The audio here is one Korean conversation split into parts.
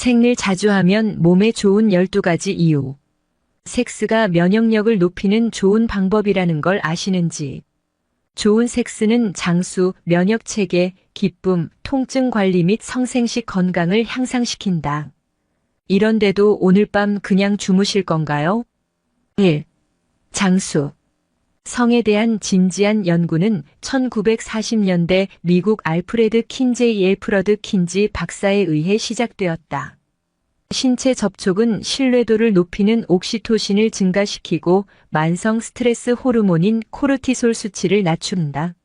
생리를 자주 하면 몸에 좋은 12가지 이유. 섹스가 면역력을 높이는 좋은 방법이라는 걸 아시는지? 좋은 섹스는 장수, 면역체계, 기쁨, 통증 관리 및 성생식 건강을 향상시킨다. 이런데도 오늘 밤 그냥 주무실 건가요? 1. 장수. 성에 대한 진지한 연구는 1940년대 미국 알프레드 킨제이 엘프러드 킨지 박사에 의해 시작되었다. 신체 접촉은 신뢰도를 높이는 옥시토신을 증가시키고 만성 스트레스 호르몬인 코르티솔 수치를 낮춘다.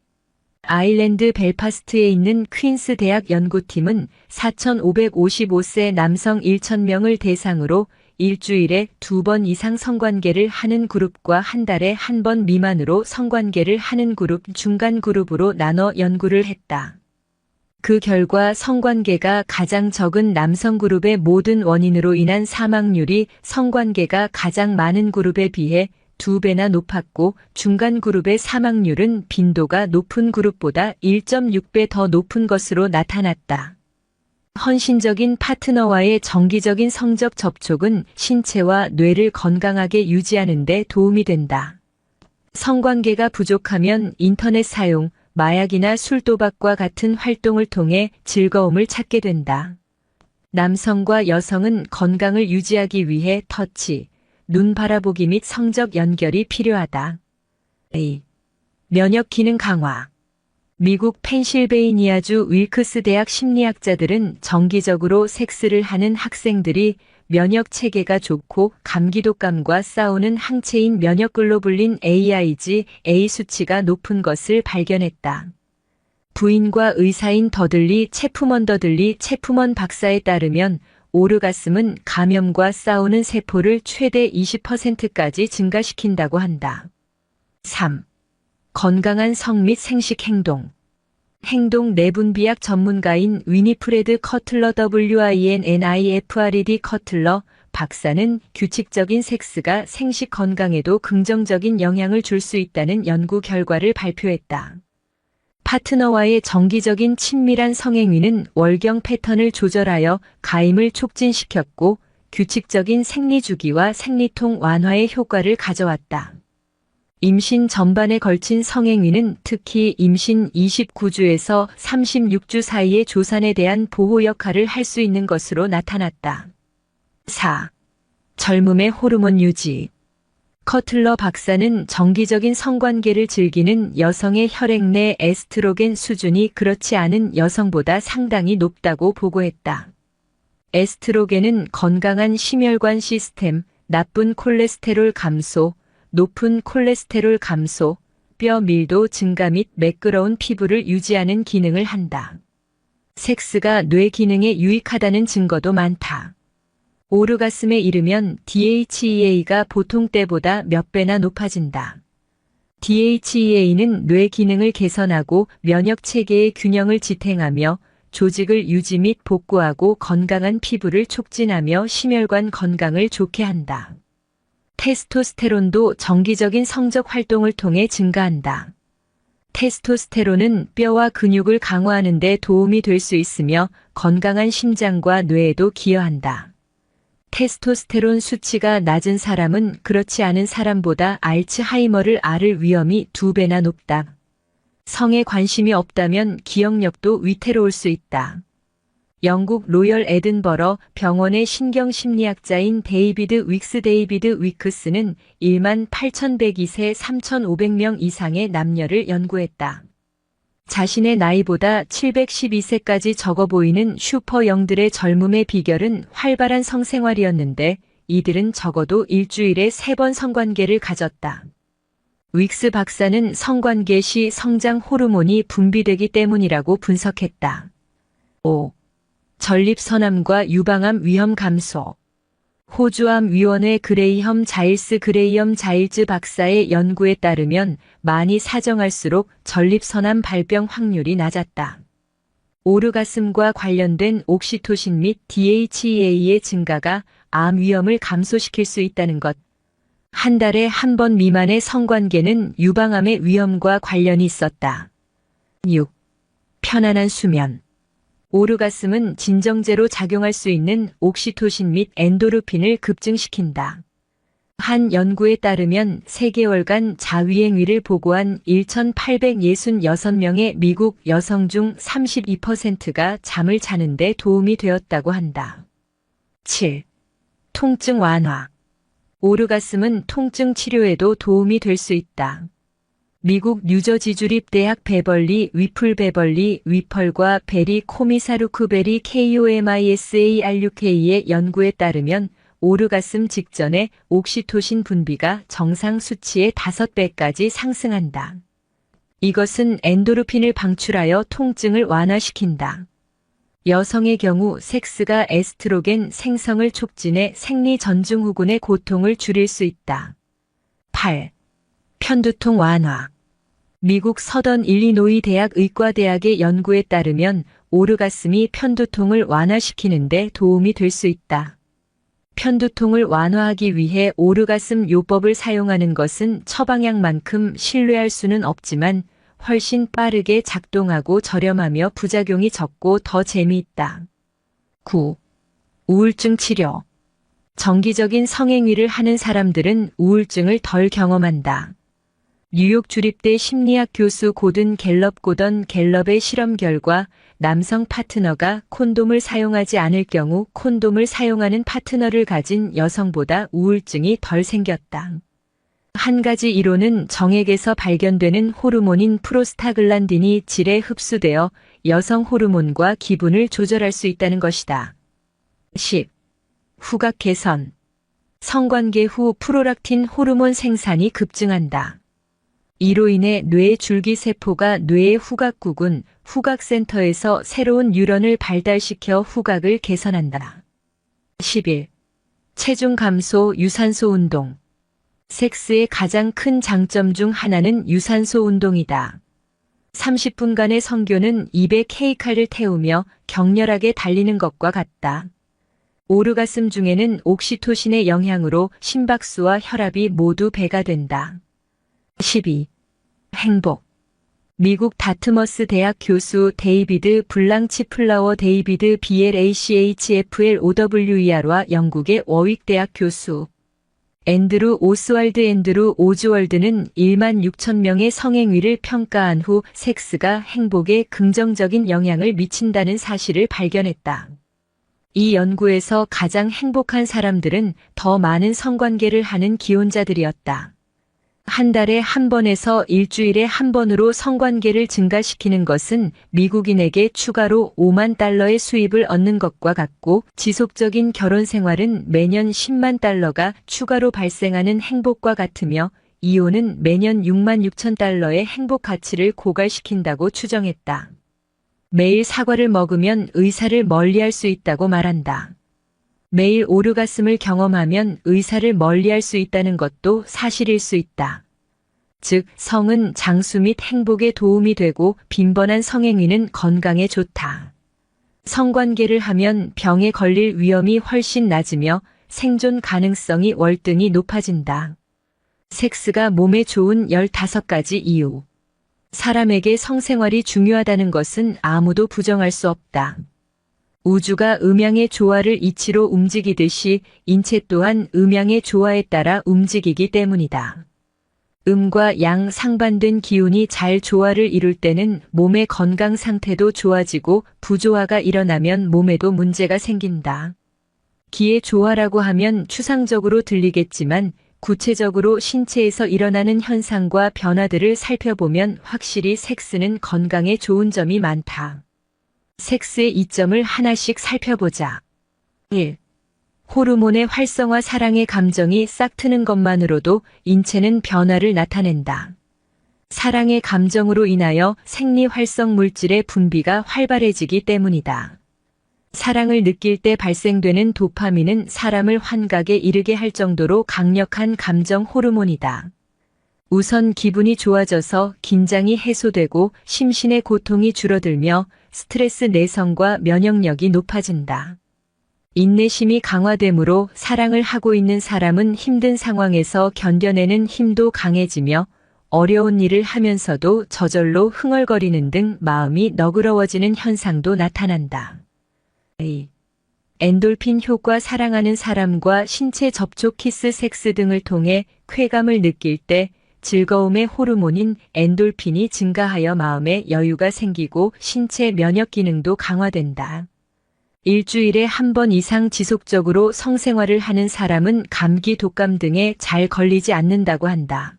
아일랜드 벨파스트에 있는 퀸스 대학 연구팀은 4,555세 남성 1,000명을 대상으로 일주일에 2번 이상 성관계를 하는 그룹과 한 달에 1번 미만으로 성관계를 하는 그룹 중간 그룹으로 나눠 연구를 했다. 그 결과 성관계가 가장 적은 남성 그룹의 모든 원인으로 인한 사망률이 성관계가 가장 많은 그룹에 비해 2배나 높았고 중간 그룹의 사망률은 빈도가 높은 그룹보다 1.6배 더 높은 것으로 나타났다. 헌신적인 파트너와의 정기적인 성적 접촉은 신체와 뇌를 건강하게 유지하는 데 도움이 된다. 성관계가 부족하면 인터넷 사용, 마약이나 술 도박과 같은 활동을 통해 즐거움을 찾게 된다. 남성과 여성은 건강을 유지하기 위해 터치, 눈 바라보기 및 성적 연결이 필요하다. 2. 면역 기능 강화. 미국 펜실베이니아주 윌크스 대학 심리학자들은 정기적으로 섹스를 하는 학생들이 면역 체계가 좋고 감기독감과 싸우는 항체인 면역글로불린 AIG-A 수치가 높은 것을 발견했다. 부인과 의사인 체프먼 박사에 따르면 오르가슴은 감염과 싸우는 세포를 최대 20%까지 증가시킨다고 한다. 3. 건강한 성 및 생식 행동. 행동 내분비학 전문가인 위니프레드 커틀러 WINNIFRED 커틀러 박사는 규칙적인 섹스가 생식 건강에도 긍정적인 영향을 줄 수 있다는 연구 결과를 발표했다. 파트너와의 정기적인 친밀한 성행위는 월경 패턴을 조절하여 가임을 촉진시켰고 규칙적인 생리 주기와 생리통 완화의 효과를 가져왔다. 임신 전반에 걸친 성행위는 특히 임신 29주에서 36주 사이의 조산에 대한 보호 역할을 할 수 있는 것으로 나타났다. 4. 젊음의 호르몬 유지. 커틀러 박사는 정기적인 성관계를 즐기는 여성의 혈액 내 에스트로겐 수준이 그렇지 않은 여성보다 상당히 높다고 보고했다. 에스트로겐은 건강한 심혈관 시스템, 나쁜 콜레스테롤 감소, 높은 콜레스테롤 감소, 뼈 밀도 증가 및 매끄러운 피부를 유지하는 기능을 한다. 섹스가 뇌 기능에 유익하다는 증거도 많다. 오르가슴에 이르면 DHEA가 보통 때보다 몇 배나 높아진다. DHEA는 뇌 기능을 개선하고 면역 체계의 균형을 지탱하며 조직을 유지 및 복구하고 건강한 피부를 촉진하며 심혈관 건강을 좋게 한다. 테스토스테론도 정기적인 성적 활동을 통해 증가한다. 테스토스테론은 뼈와 근육을 강화하는 데 도움이 될 수 있으며 건강한 심장과 뇌에도 기여한다. 테스토스테론 수치가 낮은 사람은 그렇지 않은 사람보다 알츠하이머를 앓을 위험이 2배나 높다. 성에 관심이 없다면 기억력도 위태로울 수 있다. 영국 로열 에든버러 병원의 신경심리학자인 데이비드 위크스는 18,102세 3,500명 이상의 남녀를 연구했다. 자신의 나이보다 712세까지 적어 보이는 슈퍼영들의 젊음의 비결은 활발한 성생활이었는데 이들은 적어도 일주일에 3번 성관계를 가졌다. 윅스 박사는 성관계 시 성장 호르몬이 분비되기 때문이라고 분석했다. 5. 전립선암과 유방암 위험 감소. 호주암위원회 그레이엄 자일즈 박사의 연구에 따르면 많이 사정할수록 전립선암 발병 확률이 낮았다. 오르가슴과 관련된 옥시토신 및 DHEA의 증가가 암 위험을 감소시킬 수 있다는 것. 한 달에 1번 미만의 성관계는 유방암의 위험과 관련이 있었다. 6. 편안한 수면. 오르가슴은 진정제로 작용할 수 있는 옥시토신 및 엔도르핀을 급증시킨다. 한 연구에 따르면 3개월간 자위행위를 보고한 1,866명의 미국 여성 중 32%가 잠을 자는데 도움이 되었다고 한다. 7. 통증 완화. 오르가슴은 통증 치료에도 도움이 될 수 있다. 미국 뉴저지 주립대학 베벌리 위플 베벌리 위펄과 베리 코미사루크 베리 KOMISARUK의 연구에 따르면 오르가슴 직전에 옥시토신 분비가 정상 수치의 5배까지 상승한다. 이것은 엔도르핀을 방출하여 통증을 완화시킨다. 여성의 경우 섹스가 에스트로겐 생성을 촉진해 생리전증후군의 고통을 줄일 수 있다. 8. 편두통 완화. 미국 서던 일리노이 대학 의과대학의 연구에 따르면 오르가슴이 편두통을 완화시키는 데 도움이 될 수 있다. 편두통을 완화하기 위해 오르가슴 요법을 사용하는 것은 처방약만큼 신뢰할 수는 없지만 훨씬 빠르게 작동하고 저렴하며 부작용이 적고 더 재미있다. 9. 우울증 치료. 정기적인 성행위를 하는 사람들은 우울증을 덜 경험한다. 뉴욕 주립대 심리학 교수 고든 갤럽의 실험 결과 남성 파트너가 콘돔을 사용하지 않을 경우 콘돔을 사용하는 파트너를 가진 여성보다 우울증이 덜 생겼다. 한 가지 이론은 정액에서 발견되는 호르몬인 프로스타글란딘이 질에 흡수되어 여성 호르몬과 기분을 조절할 수 있다는 것이다. 10. 후각 개선. 성관계 후 프로락틴 호르몬 생산이 급증한다. 이로 인해 뇌 줄기세포가 뇌의 후각구군, 후각센터에서 새로운 뉴런을 발달시켜 후각을 개선한다. 11. 체중 감소 유산소 운동. 섹스의 가장 큰 장점 중 하나는 유산소 운동이다. 30분간의 성교는 입에 케이칼을 태우며 격렬하게 달리는 것과 같다. 오르가슴 중에는 옥시토신의 영향으로 심박수와 혈압이 모두 배가 된다. 12. 행복. 미국 다트머스 대학 교수 데이비드 블랑치플라워 데이비드 BLACHFLOWER와 영국의 워윅 대학 교수 앤드루 오즈월드는 1만 6천 명의 성행위를 평가한 후 섹스가 행복에 긍정적인 영향을 미친다는 사실을 발견했다. 이 연구에서 가장 행복한 사람들은 더 많은 성관계를 하는 기혼자들이었다. 한 달에 한 번에서 일주일에 한 번으로 성관계를 증가시키는 것은 미국인에게 추가로 5만 달러의 수입을 얻는 것과 같고 지속적인 결혼 생활은 매년 10만 달러가 추가로 발생하는 행복과 같으며 이혼은 매년 6만 6천 달러의 행복 가치를 고갈시킨다고 추정했다. 매일 사과를 먹으면 의사를 멀리할 수 있다고 말한다. 매일 오르가슴을 경험하면 의사를 멀리할 수 있다는 것도 사실일 수 있다. 즉, 성은 장수 및 행복에 도움이 되고 빈번한 성행위는 건강에 좋다. 성관계를 하면 병에 걸릴 위험이 훨씬 낮으며 생존 가능성이 월등히 높아진다. 섹스가 몸에 좋은 15가지 이유. 사람에게 성생활이 중요하다는 것은 아무도 부정할 수 없다. 우주가 음양의 조화를 이치로 움직이듯이 인체 또한 음양의 조화에 따라 움직이기 때문이다. 음과 양 상반된 기운이 잘 조화를 이룰 때는 몸의 건강 상태도 좋아지고 부조화가 일어나면 몸에도 문제가 생긴다. 기의 조화라고 하면 추상적으로 들리겠지만 구체적으로 신체에서 일어나는 현상과 변화들을 살펴보면 확실히 섹스는 건강에 좋은 점이 많다. 섹스의 이점을 하나씩 살펴보자. 1. 호르몬의 활성화 사랑의 감정이 싹 트는 것만으로도 인체는 변화를 나타낸다. 사랑의 감정으로 인하여 생리 활성 물질의 분비가 활발해지기 때문이다. 사랑을 느낄 때 발생되는 도파민은 사람을 환각에 이르게 할 정도로 강력한 감정 호르몬이다. 우선 기분이 좋아져서 긴장이 해소되고 심신의 고통이 줄어들며 스트레스 내성과 면역력이 높아진다. 인내심이 강화되므로 사랑을 하고 있는 사람은 힘든 상황에서 견뎌내는 힘도 강해지며 어려운 일을 하면서도 저절로 흥얼거리는 등 마음이 너그러워지는 현상도 나타난다. A. 엔돌핀 효과. 사랑하는 사람과 신체 접촉, 키스, 섹스 등을 통해 쾌감을 느낄 때 즐거움의 호르몬인 엔돌핀이 증가하여 마음에 여유가 생기고 신체 면역 기능도 강화된다. 일주일에 한 번 이상 지속적으로 성생활을 하는 사람은 감기, 독감 등에 잘 걸리지 않는다고 한다.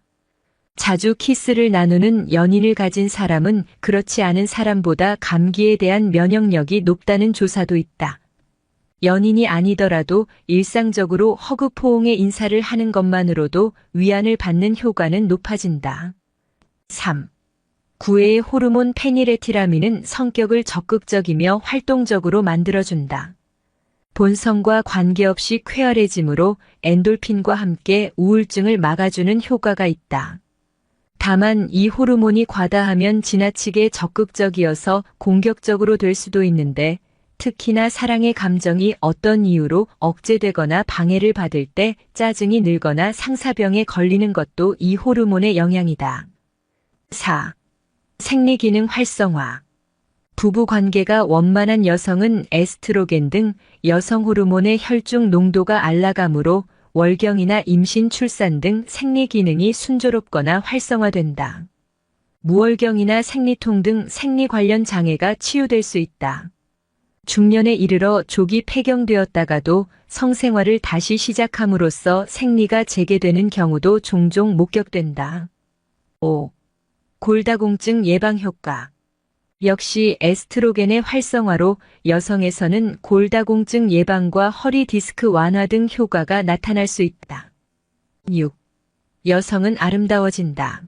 자주 키스를 나누는 연인을 가진 사람은 그렇지 않은 사람보다 감기에 대한 면역력이 높다는 조사도 있다. 연인이 아니더라도 일상적으로 허그포옹의 인사를 하는 것만으로도 위안을 받는 효과는 높아진다. 3. 구애의 호르몬 페니레티라민은 성격을 적극적이며 활동적으로 만들어준다. 본성과 관계없이 쾌활해지므로 엔돌핀과 함께 우울증을 막아주는 효과가 있다. 다만 이 호르몬이 과다하면 지나치게 적극적이어서 공격적으로 될 수도 있는데, 특히나 사랑의 감정이 어떤 이유로 억제되거나 방해를 받을 때 짜증이 늘거나 상사병에 걸리는 것도 이 호르몬의 영향이다. 4. 생리기능 활성화. 부부관계가 원만한 여성은 에스트로겐 등 여성 호르몬의 혈중 농도가 알라감으로 월경이나 임신, 출산 등 생리기능이 순조롭거나 활성화된다. 무월경이나 생리통 등 생리 관련 장애가 치유될 수 있다. 중년에 이르러 조기 폐경되었다가도 성생활을 다시 시작함으로써 생리가 재개되는 경우도 종종 목격된다. 5. 골다공증 예방 효과. 역시 에스트로겐의 활성화로 여성에서는 골다공증 예방과 허리 디스크 완화 등 효과가 나타날 수 있다. 6. 여성은 아름다워진다.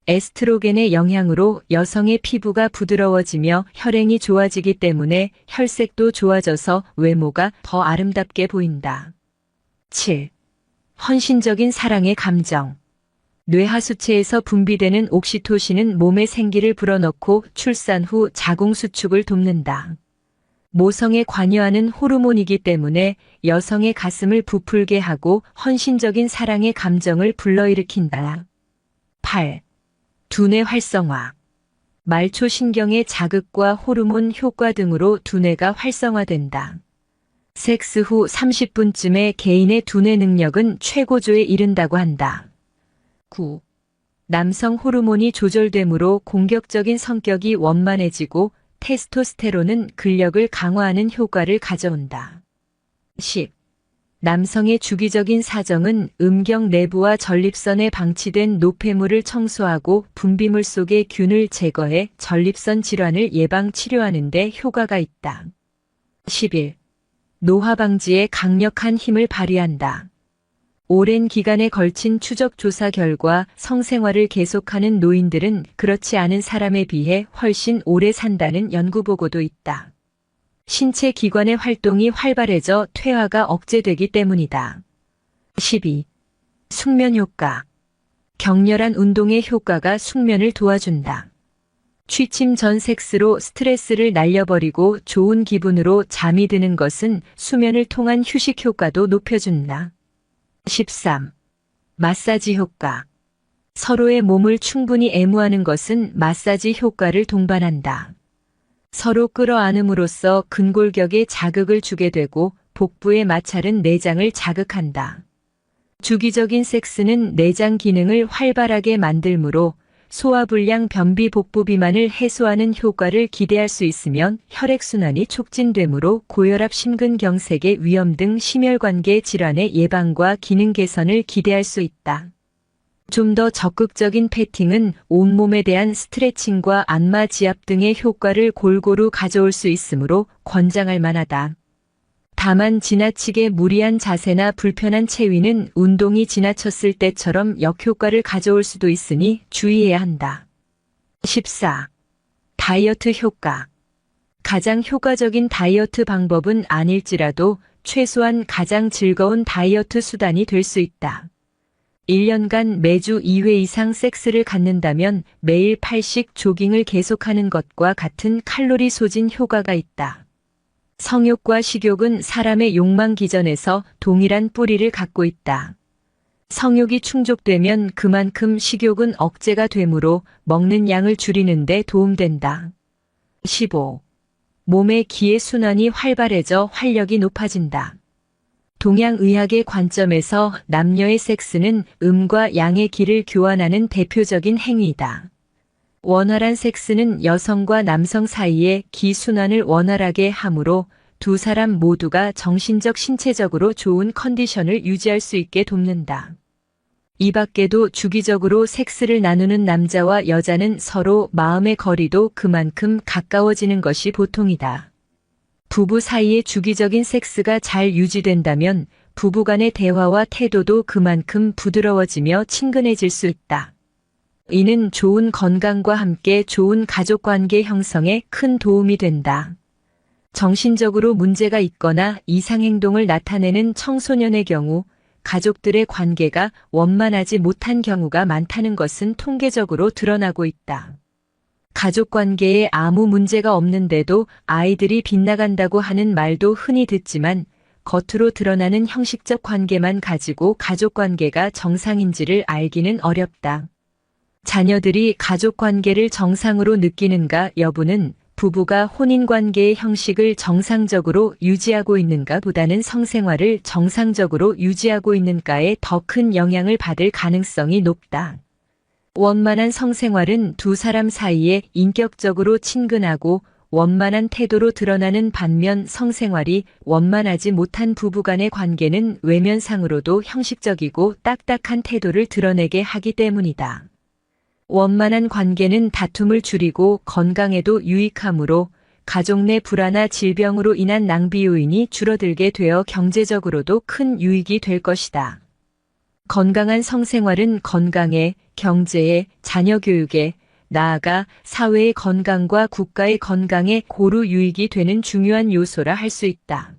에스트로겐의 영향으로 여성의 피부가 부드러워지며 혈행이 좋아지기 때문에 혈색도 좋아져서 외모가 더 아름답게 보인다. 7. 헌신적인 사랑의 감정. 뇌하수체에서 분비되는 옥시토신은 몸의 생기를 불어넣고 출산 후 자궁 수축을 돕는다. 모성에 관여하는 호르몬이기 때문에 여성의 가슴을 부풀게 하고 헌신적인 사랑의 감정을 불러일으킨다. 8. 두뇌 활성화. 말초 신경의 자극과 호르몬 효과 등으로 두뇌가 활성화된다. 섹스 후 30분쯤에 개인의 두뇌 능력은 최고조에 이른다고 한다. 9. 남성 호르몬이 조절되므로 공격적인 성격이 원만해지고 테스토스테론은 근력을 강화하는 효과를 가져온다. 10. 남성의 주기적인 사정은 음경 내부와 전립선에 방치된 노폐물을 청소하고 분비물 속의 균을 제거해 전립선 질환을 예방 치료하는 데 효과가 있다. 11. 노화 방지에 강력한 힘을 발휘한다. 오랜 기간에 걸친 추적 조사 결과 성생활을 계속하는 노인들은 그렇지 않은 사람에 비해 훨씬 오래 산다는 연구 보고도 있다. 신체 기관의 활동이 활발해져 퇴화가 억제되기 때문이다. 12. 숙면 효과. 격렬한 운동의 효과가 숙면을 도와준다. 취침 전 섹스로 스트레스를 날려버리고 좋은 기분으로 잠이 드는 것은 수면을 통한 휴식 효과도 높여준다. 13. 마사지 효과. 서로의 몸을 충분히 애무하는 것은 마사지 효과를 동반한다. 서로 끌어안음으로써 근골격에 자극을 주게 되고 복부의 마찰은 내장을 자극한다. 주기적인 섹스는 내장 기능을 활발하게 만들므로 소화불량, 변비, 복부 비만을 해소하는 효과를 기대할 수 있으면 혈액순환이 촉진되므로 고혈압, 심근경색의 위험 등 심혈관계 질환의 예방과 기능 개선을 기대할 수 있다. 좀 더 적극적인 패팅은 온몸에 대한 스트레칭과 안마 지압 등의 효과를 골고루 가져올 수 있으므로 권장할 만하다. 다만 지나치게 무리한 자세나 불편한 체위는 운동이 지나쳤을 때처럼 역효과를 가져올 수도 있으니 주의해야 한다. 14. 다이어트 효과. 가장 효과적인 다이어트 방법은 아닐지라도 최소한 가장 즐거운 다이어트 수단이 될 수 있다. 1년간 매주 2회 이상 섹스를 갖는다면 매일 8식 조깅을 계속하는 것과 같은 칼로리 소진 효과가 있다. 성욕과 식욕은 사람의 욕망 기전에서 동일한 뿌리를 갖고 있다. 성욕이 충족되면 그만큼 식욕은 억제가 되므로 먹는 양을 줄이는 데 도움된다. 15. 몸의 기의 순환이 활발해져 활력이 높아진다. 동양의학의 관점에서 남녀의 섹스는 음과 양의 기를 교환하는 대표적인 행위이다. 원활한 섹스는 여성과 남성 사이의 기 순환을 원활하게 하므로 두 사람 모두가 정신적 신체적으로 좋은 컨디션을 유지할 수 있게 돕는다. 이 밖에도 주기적으로 섹스를 나누는 남자와 여자는 서로 마음의 거리도 그만큼 가까워지는 것이 보통이다. 부부 사이의 주기적인 섹스가 잘 유지된다면 부부간의 대화와 태도도 그만큼 부드러워지며 친근해질 수 있다. 이는 좋은 건강과 함께 좋은 가족관계 형성에 큰 도움이 된다. 정신적으로 문제가 있거나 이상행동을 나타내는 청소년의 경우 가족들의 관계가 원만하지 못한 경우가 많다는 것은 통계적으로 드러나고 있다. 가족관계에 아무 문제가 없는데도 아이들이 빗나간다고 하는 말도 흔히 듣지만 겉으로 드러나는 형식적 관계만 가지고 가족관계가 정상인지를 알기는 어렵다. 자녀들이 가족관계를 정상으로 느끼는가 여부는 부부가 혼인관계의 형식을 정상적으로 유지하고 있는가 보다는 성생활을 정상적으로 유지하고 있는가에 더 큰 영향을 받을 가능성이 높다. 원만한 성생활은 두 사람 사이에 인격적으로 친근하고 원만한 태도로 드러나는 반면 성생활이 원만하지 못한 부부간의 관계는 외면상으로도 형식적이고 딱딱한 태도를 드러내게 하기 때문이다. 원만한 관계는 다툼을 줄이고 건강에도 유익하므로 가족 내 불화나 질병으로 인한 낭비 요인이 줄어들게 되어 경제적으로도 큰 유익이 될 것이다. 건강한 성생활은 건강에, 경제에, 자녀 교육에, 나아가 사회의 건강과 국가의 건강에 고루 유익이 되는 중요한 요소라 할 수 있다.